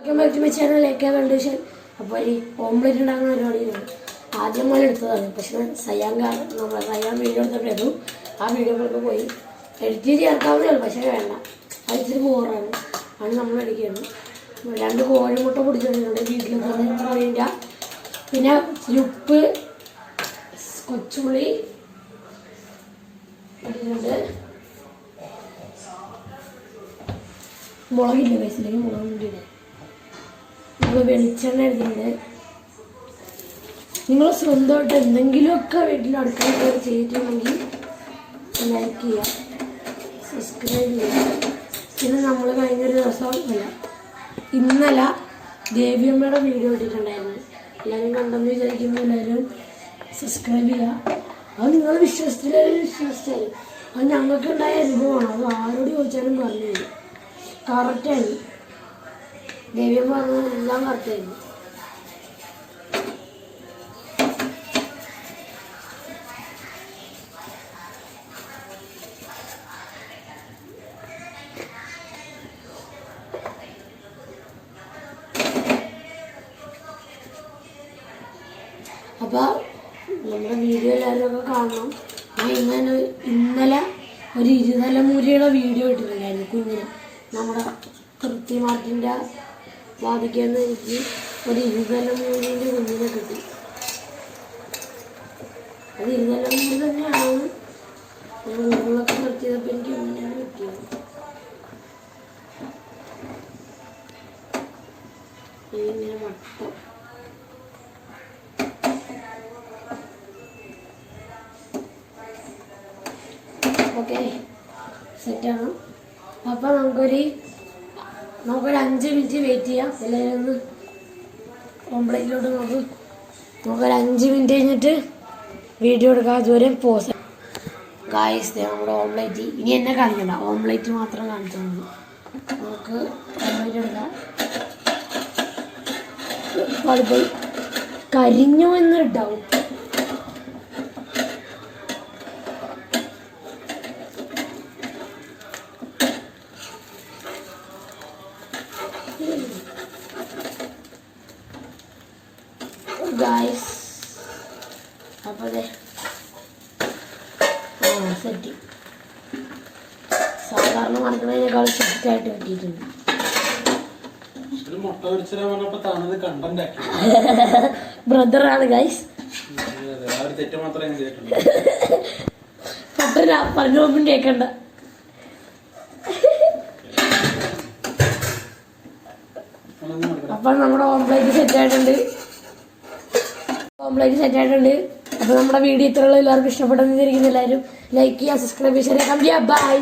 ചാനലിലേക്ക് കണ്ടീഷൻ. അപ്പോൾ ഈ ഓംലെറ്റ് ഉണ്ടാകുന്ന പരിപാടിയിലാണ് ആദ്യം പോലെ എടുത്തതാണ്. പക്ഷെ സയ്യാൻ വീഡിയോ എടുത്തിട്ടായിരുന്നു. ആ വീഡിയോകളൊക്കെ പോയി എഡിറ്റ് ചേർക്കാവുന്നതാണ്. പക്ഷേ വേണ്ട, അത് ഇച്ചിരി ബോറാണ്. ആണ് നമ്മൾ എടുക്കുകയാണ്. 2 കോഴിമുട്ട പൊടിച്ചിട്ടുണ്ട് വീട്ടിൽ തന്നെ വേണ്ട. പിന്നെ ഉപ്പ്, കൊച്ചുള്ളി ഇട്ടിട്ടുണ്ട്. മുളകില്ല വയസ്സിലേക്ക് മുളക് ഇട്ടിട്ട് വെളിച്ചെണ്ണ എടുത്തിട്ടുണ്ട്. നിങ്ങൾ സ്വന്തമായിട്ട് എന്തെങ്കിലുമൊക്കെ വീട്ടിൽ അടുക്കള ചെയ്തിട്ടുണ്ടെങ്കിൽ ലൈക്ക് ചെയ്യുക, സബ്സ്ക്രൈബ് ചെയ്യുക. പിന്നെ നമ്മൾ ഭയങ്കര ദിവസമല്ല, ഇന്നലെ ദേവിയമ്മയുടെ വീഡിയോ ഇട്ടിട്ടുണ്ടായിരുന്നു. എല്ലാവരും കണ്ടെന്ന് വിചാരിക്കുന്നു. എല്ലാവരും സബ്സ്ക്രൈബ് ചെയ്യുക. അത് നിങ്ങൾ വിശ്വസിച്ചാലും അത് ഞങ്ങൾക്കുണ്ടായ അനുഭവമാണ്. അത് ആരോട് ചോദിച്ചാലും പറഞ്ഞു തരും. കറക്റ്റാണ്. ദേവിയമ്മ പറഞ്ഞത് എല്ലാം കറക്റ്റായിരുന്നു. അപ്പോൾ നമ്മുടെ വീഡിയോ എല്ലാവരും ഒക്കെ കാണണം. ഞാൻ ഇന്നലെ ഒരു ഇരുതലമൂരിയുടെ വീഡിയോ ഇട്ടിട്ടുണ്ടായിരുന്നു കുഞ്ഞിന്. നമ്മുടെ കൃത്യമാർട്ടിൻ്റെ ബാധിക്കുന്ന എനിക്ക് ഒരു ഇരുതലമൂരിൻ്റെ കുഞ്ഞിനെ കിട്ടി. അത് ഇരുതലമൂരി തന്നെയാണ്. ഗൂഗിളൊക്കെ സെർച്ച് ചെയ്തപ്പോൾ എനിക്ക് കുഞ്ഞിനെ കിട്ടിയത്. ഇങ്ങനെ മട്ടം ഓക്കെ സെറ്റാണ്. അപ്പോൾ നമുക്കൊരു 5 മിനിറ്റ് വെയിറ്റ് ചെയ്യാം. എല്ലാവരും ഒന്ന് ഓംപ്ലേറ്റിലോട്ട് നമുക്കൊരു 5 മിനിറ്റ് കഴിഞ്ഞിട്ട് വീഡിയോ എടുക്കാം. അതുവരെ പോസ് ഗായ്സ്. നമ്മുടെ ഓംപ്ലേറ്റ് ഇനി എന്നെ കാണിക്കണ്ട, ഓംപ്ലേറ്റ് മാത്രം കാണിച്ചാൽ മതി. നമുക്ക് ഓംപ്ലേറ്റ് എടുക്കാം. പോയി കരിഞ്ഞു എന്നൊരു ഡൗട്ട്. ഗായ്സ് അപ്പോൾ സെറ്റ് സാധാരണ മറക്കുന്നതിനേക്കാൾ സെറ്റായിട്ട് കിട്ടിയിട്ടുണ്ട്. ബ്രദറാണ് ഗായ്സ്. പറഞ്ഞൊന്നും കേൾക്കണ്ട. അപ്പോൾ നമ്മുടെ ഓംപ്ലേറ്റ് സെറ്റായിട്ടുണ്ട്. അപ്പോൾ നമ്മുടെ വീഡിയോ ഇത്രയുള്ള എല്ലാവർക്കും ഇഷ്ടപ്പെട്ടെന്ന് വിചാരിക്കുന്നു. എല്ലാവരും ലൈക്ക് ചെയ്യുക, സബ്സ്ക്രൈബ് ചെയ്യുക, ഷെയർ ചെയ്യുക. ബൈ.